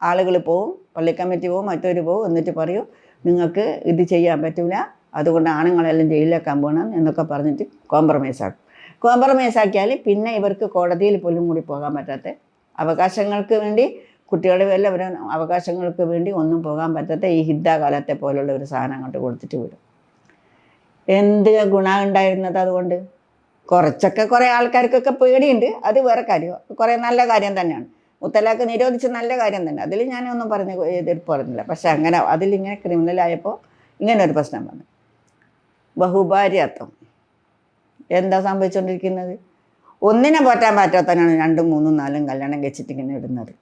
ആളുകൾ പോവും, പള്ളി കമ്മിറ്റി പോവും, മറ്റൊരു പോവും, എന്നിട്ട് പറയും നിങ്ങൾക്ക് ഇത് ചെയ്യാൻ പറ്റില്ല, അതുകൊണ്ട് ആണുങ്ങളെല്ലാം ജയിലിലേക്കാൻ പോകണം എന്നൊക്കെ പറഞ്ഞിട്ട് കോംപ്രമൈസ് ആക്കും. കോംപ്രമൈസ് ആക്കിയാൽ പിന്നെ ഇവർക്ക് കോടതിയിൽ പോലും കൂടി പോകാൻ പറ്റാത്ത, അവകാശങ്ങൾക്ക് വേണ്ടി കുട്ടികളുടെ എല്ലാവരും അവകാശങ്ങൾക്ക് വേണ്ടി ഒന്നും പോകാൻ പറ്റാത്ത ഈ ഹിദ്ദാകാലത്തെ പോലുള്ള ഒരു സാധനം അങ്ങോട്ട് കൊടുത്തിട്ട് വിടും. എന്ത് ഗുണം ഉണ്ടായിരുന്നത് അതുകൊണ്ട്? കുറേ ആൾക്കാർക്കൊക്കെ പേടിയുണ്ട്, അത് വേറെ കാര്യം. കുറേ നല്ല കാര്യം തന്നെയാണ്. മുത്തലാഖ് നിരോധിച്ച് നല്ല കാര്യം തന്നെ, അതിൽ ഞാനൊന്നും എതിർപ്പ് പറഞ്ഞില്ല. പക്ഷെ അങ്ങനെ അതിലിങ്ങനെ ക്രിമിനലായപ്പോൾ ഇങ്ങനെ ഒരു പ്രശ്നം വന്നു. ബഹുഭാര്യത്വം എന്താ സംഭവിച്ചുകൊണ്ടിരിക്കുന്നത്? ഒന്നിനെ പോറ്റാൻ പറ്റാത്തവനാണ് 2, 3, 4 കല്യാണം കഴിച്ചിട്ട് ഇങ്ങനെ ഇടുന്നത്.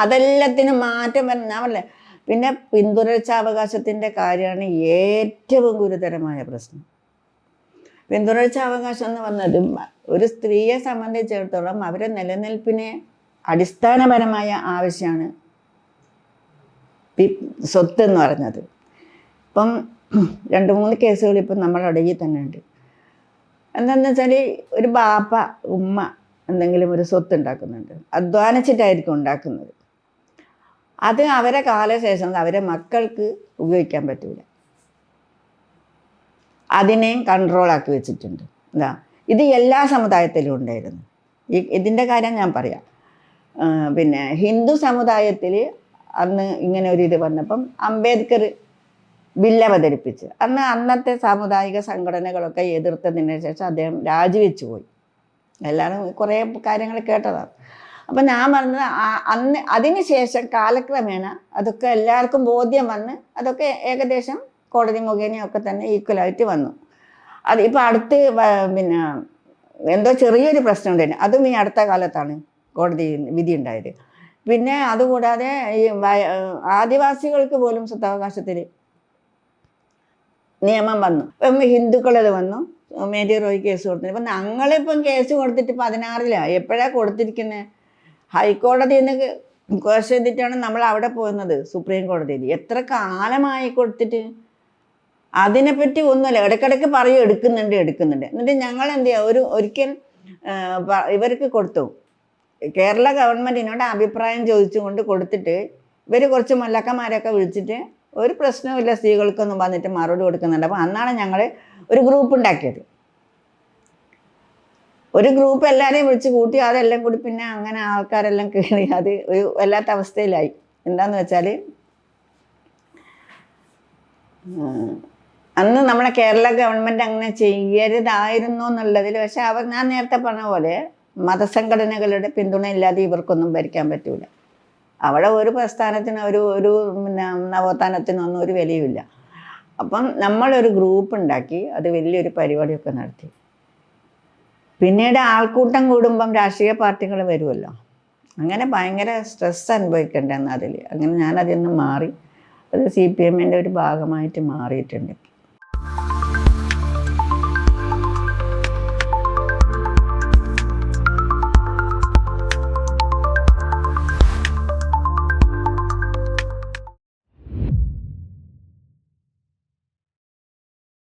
അതെല്ലാത്തിനും മാറ്റം വരണം. ഞാൻ പറഞ്ഞില്ലേ, പിന്നെ പിന്തുടർച്ചാവകാശത്തിൻ്റെ കാര്യമാണ് ഏറ്റവും ഗുരുതരമായ പ്രശ്നം. പിന്തുടർച്ചാവകാശം എന്ന് പറഞ്ഞത് ഒരു സ്ത്രീയെ സംബന്ധിച്ചിടത്തോളം അവരുടെ നിലനിൽപ്പിന് അടിസ്ഥാനപരമായ ആവശ്യമാണ് സ്വത്ത് എന്ന് പറഞ്ഞത്. ഇപ്പം 2-3 കേസുകൾ ഇപ്പം നമ്മുടെ ഇടയിൽ തന്നെ ഉണ്ട്. എന്താണെന്ന് വെച്ചാൽ ഒരു ബാപ്പ ഉമ്മ എന്തെങ്കിലും ഒരു സ്വത്ത് ഉണ്ടാക്കുന്നുണ്ട്, അധ്വാനിച്ചിട്ടായിരിക്കും ഉണ്ടാക്കുന്നത്. അത് അവരെ കാലശേഷം അവരെ മക്കൾക്ക് ഉപയോഗിക്കാൻ പറ്റില്ല. അതിനെയും കൺട്രോളാക്കി വെച്ചിട്ടുണ്ട്. എന്താ ഇത് എല്ലാ സമുദായത്തിലും ഉണ്ടായിരുന്നു. ഇതിൻ്റെ കാര്യം ഞാൻ പറയാം. പിന്നെ ഹിന്ദു സമുദായത്തിൽ അന്ന് ഇങ്ങനെ ഒരു ഇത് വന്നപ്പം അംബേദ്കർ ബില്ല് അവതരിപ്പിച്ച്. അന്നത്തെ സാമുദായിക സംഘടനകളൊക്കെ എതിർത്തതിന് ശേഷം അദ്ദേഹം രാജിവെച്ചു പോയി. എല്ലാവരും കുറേ കാര്യങ്ങൾ കേട്ടതാണ്. അപ്പം ഞാൻ പറഞ്ഞത് അന്ന് അതിന് ശേഷം കാലക്രമേണ അതൊക്കെ എല്ലാവർക്കും ബോധ്യം വന്ന് അതൊക്കെ ഏകദേശം കോടതി മുഖേനയൊക്കെ തന്നെ ഈക്വലായിട്ട് വന്നു. അത് ഇപ്പം അടുത്ത് പിന്നെ എന്തോ ചെറിയൊരു പ്രശ്നം ഉണ്ടായിരുന്നു, അതും ഈ അടുത്ത കാലത്താണ് കോടതി വിധി ഉണ്ടായത്. പിന്നെ അതുകൂടാതെ ഈ ആദിവാസികൾക്ക് പോലും സ്വത്തവകാശത്തിൽ നിയമം വന്നു. ഇപ്പം ഹിന്ദുക്കളത് വന്നു, മേരി റോയ് കേസ് കൊടുത്തിട്ട്. ഇപ്പം ഞങ്ങളിപ്പം കേസ് കൊടുത്തിട്ട് 16-ലാണ്. എപ്പോഴാണ് കൊടുത്തിരിക്കുന്നത്? ഹൈക്കോടതിയിൽ നിന്ന് ക്വസ്റ്റ് ചെയ്തിട്ടാണ് നമ്മൾ അവിടെ പോകുന്നത്, സുപ്രീം കോടതിയിൽ. എത്ര കാലമായി കൊടുത്തിട്ട്? അതിനെപ്പറ്റി ഒന്നുമില്ല. ഇടയ്ക്കിടയ്ക്ക് പറയും എടുക്കുന്നുണ്ട്. എന്നിട്ട് ഞങ്ങൾ എന്ത് ചെയ്യുക, ഒരിക്കൽ ഇവർക്ക് കൊടുത്തു, കേരള ഗവൺമെൻറ്റിനോട് അഭിപ്രായം ചോദിച്ചുകൊണ്ട് കൊടുത്തിട്ട് ഇവർ കുറച്ച് മല്ലക്കന്മാരൊക്കെ വിളിച്ചിട്ട് ഒരു പ്രശ്നവുമില്ല സ്ത്രീകൾക്കൊന്നും വന്നിട്ട് മറുപടി കൊടുക്കുന്നുണ്ട്. അപ്പോൾ അന്നാണ് ഞങ്ങൾ ഒരു ഗ്രൂപ്പ് ഉണ്ടാക്കിയത്. ഒരു ഗ്രൂപ്പ് എല്ലാവരെയും വിളിച്ച് കൂട്ടി, അതെല്ലാം കൂടി പിന്നെ അങ്ങനെ ആൾക്കാരെല്ലാം കയറി അത് ഒരു വല്ലാത്ത അവസ്ഥയിലായി. എന്താന്ന് വെച്ചാൽ അന്ന് നമ്മളെ കേരള ഗവൺമെൻറ് അങ്ങനെ ചെയ്യരുതായിരുന്നു എന്നുള്ളതിൽ, പക്ഷെ ഞാൻ നേരത്തെ പറഞ്ഞ പോലെ മതസംഘടനകളുടെ പിന്തുണ ഇല്ലാതെ ഇവർക്കൊന്നും ഭരിക്കാൻ പറ്റൂല. അവിടെ ഒരു പ്രസ്ഥാനത്തിന് ഒരു പിന്നെ നവോത്ഥാനത്തിനൊന്നും ഒരു വിലയുമില്ല. അപ്പം നമ്മളൊരു ഗ്രൂപ്പ് ഉണ്ടാക്കി അത് വലിയൊരു പരിപാടിയൊക്കെ നടത്തി. പിന്നീട് ആൾക്കൂട്ടം കൂടുമ്പം രാഷ്ട്രീയ പാർട്ടികൾ വരുമല്ലോ, അങ്ങനെ ഭയങ്കര സ്ട്രെസ് അനുഭവിക്കേണ്ടെന്ന് അതിൽ. അങ്ങനെ ഞാനതിൽ നിന്ന് മാറി. അത് CPM-ൻ്റെ ഒരു ഭാഗമായിട്ട് മാറിയിട്ടുണ്ട്.